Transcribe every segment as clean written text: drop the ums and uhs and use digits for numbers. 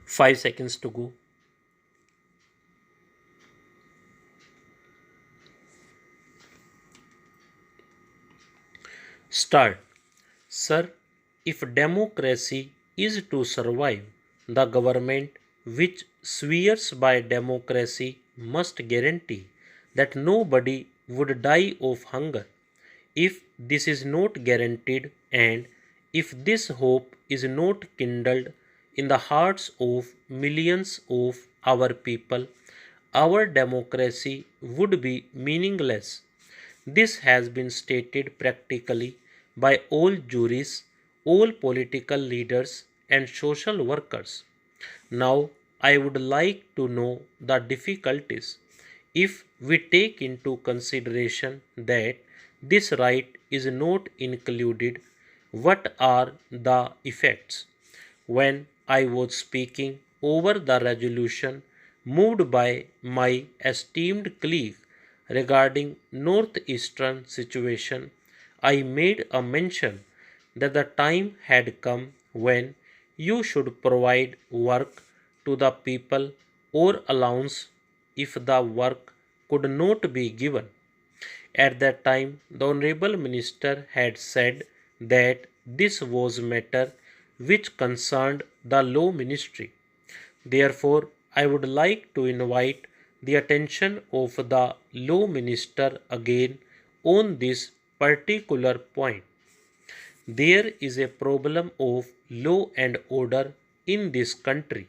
5 seconds to go. Start. Sir, if democracy is to survive, the government which swears by democracy must guarantee that nobody would die of hunger. If this is not guaranteed, and if this hope is not kindled in the hearts of millions of our people, our democracy would be meaningless. This has been stated practically by all juries, all political leaders, and social workers. Now, I would like to know the difficulties. If we take into consideration that this right is not included, what are the effects? When I was speaking over the resolution moved by my esteemed colleague regarding northeastern situation, I made a mention that the time had come when you should provide work to the people or allowance if the work could not be given. At that time, the Honorable Minister had said that this was a matter which concerned the Law Ministry. Therefore, I would like to invite the attention of the Law Minister again on this particular point. There is a problem of law and order in this country.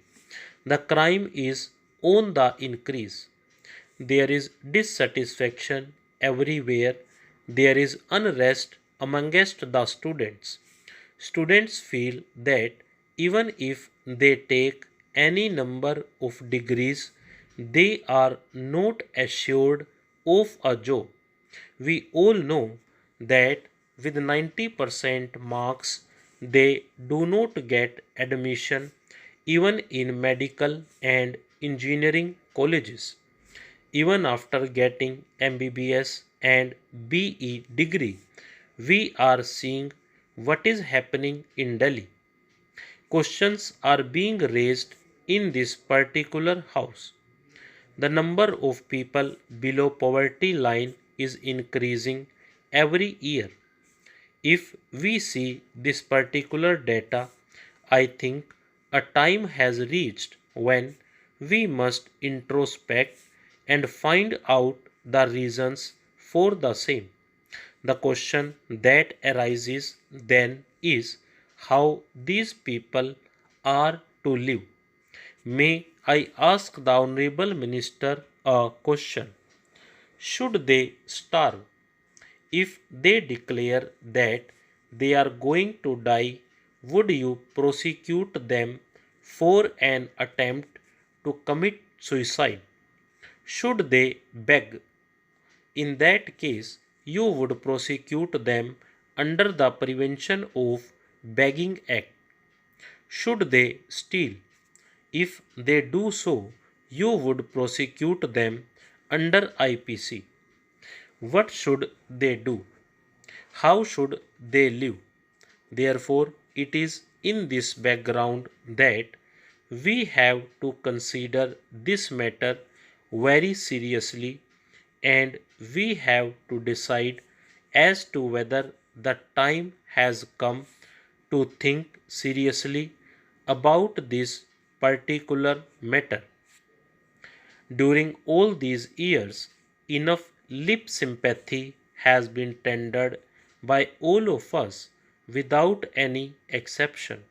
The crime is on the increase. There is dissatisfaction everywhere. There is unrest amongst the students. Students feel that even if they take any number of degrees, they are not assured of a job. We all know that with 90% marks, they do not get admission even in medical and engineering colleges. Even after getting MBBS and BE degree, we are seeing what is happening in Delhi. Questions are being raised in this particular house. The number of people below poverty line is increasing every year. If we see this particular data, I think a time has reached when we must introspect and find out the reasons for the same. The question that arises then is how these people are to live. May I ask the Honorable Minister a question? Should they starve? If they declare that they are going to die, would you prosecute them for an attempt to commit suicide? Should they beg? In that case, you would prosecute them under the Prevention of Begging Act. Should they steal? If they do so, you would prosecute them under IPC. What should they do? How should they live? Therefore, it is in this background that we have to consider this matter very seriously, and we have to decide as to whether the time has come to think seriously about this particular matter. During all these years, enough lip sympathy has been tendered by all of us without any exception.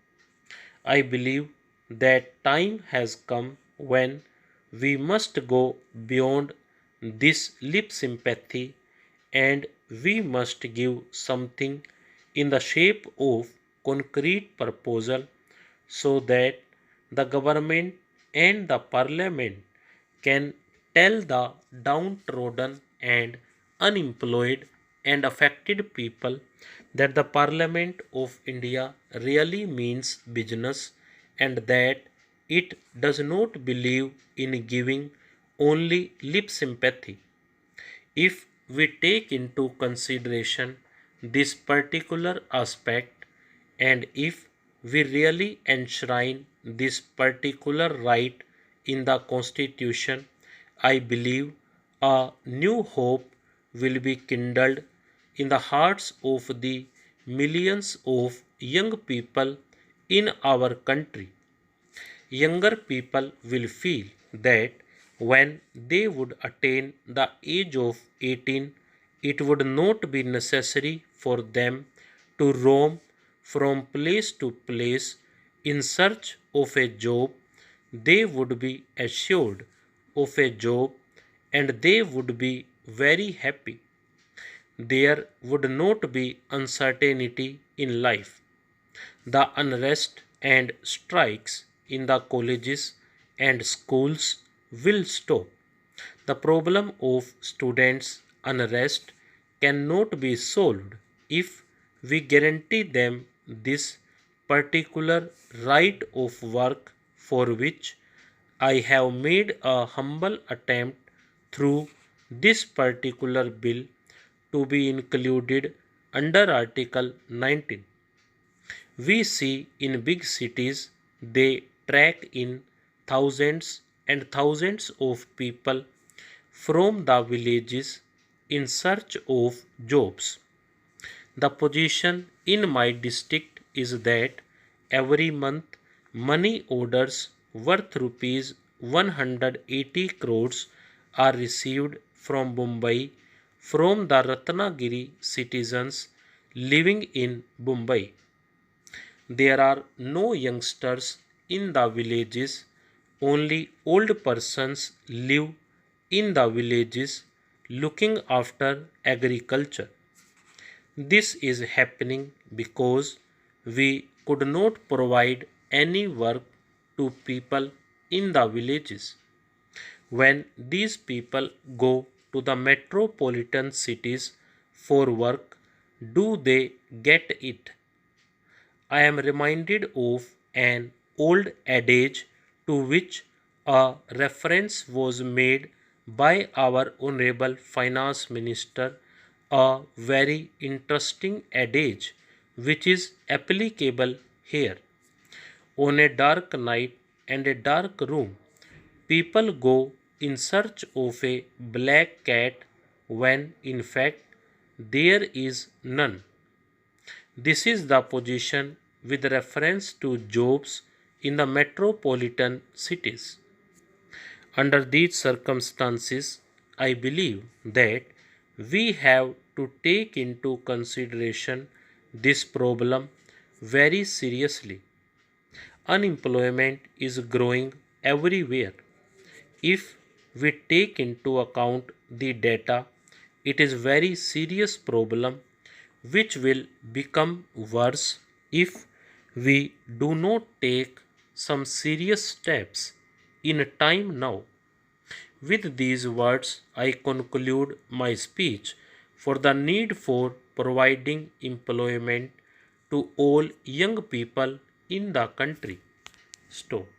I believe that time has come when we must go beyond this lip sympathy, and we must give something in the shape of concrete proposal so that the government and the parliament can tell the downtrodden and unemployed and affected people that the Parliament of India really means business, and that it does not believe in giving only lip sympathy. If we take into consideration this particular aspect, and if we really enshrine this particular right in the Constitution, I believe a new hope will be kindled in the hearts of the millions of young people in our country. Younger people will feel that when they would attain the age of 18, it would not be necessary for them to roam from place to place in search of a job. They would be assured of a job and they would be very happy. There would not be uncertainty in life. The unrest and strikes in the colleges and schools will stop. The problem of students' unrest cannot be solved if we guarantee them this particular right of work, for which I have made a humble attempt through this particular bill to be included under Article 19. We see in big cities they track in thousands and thousands of people from the villages in search of jobs. The position in my district is that every month money orders worth rupees 180 crores are received from Mumbai from the Ratnagiri citizens living in Mumbai. There are no youngsters in the villages, only old persons live in the villages looking after agriculture. This is happening because we could not provide any work to people in the villages. When these people go to the metropolitan cities for work, do they get it? I am reminded of an old adage to which a reference was made by our Honorable Finance Minister, a very interesting adage which is applicable here. On a dark night and a dark room, people go in search of a black cat when in fact there is none. This is the position with reference to jobs in the metropolitan cities. Under these circumstances, I believe that we have to take into consideration this problem very seriously. Unemployment is growing everywhere. If we take into account the data, it is very serious problem which will become worse if we do not take some serious steps in time now. With these words, I conclude my speech for the need for providing employment to all young people in the country. Stop.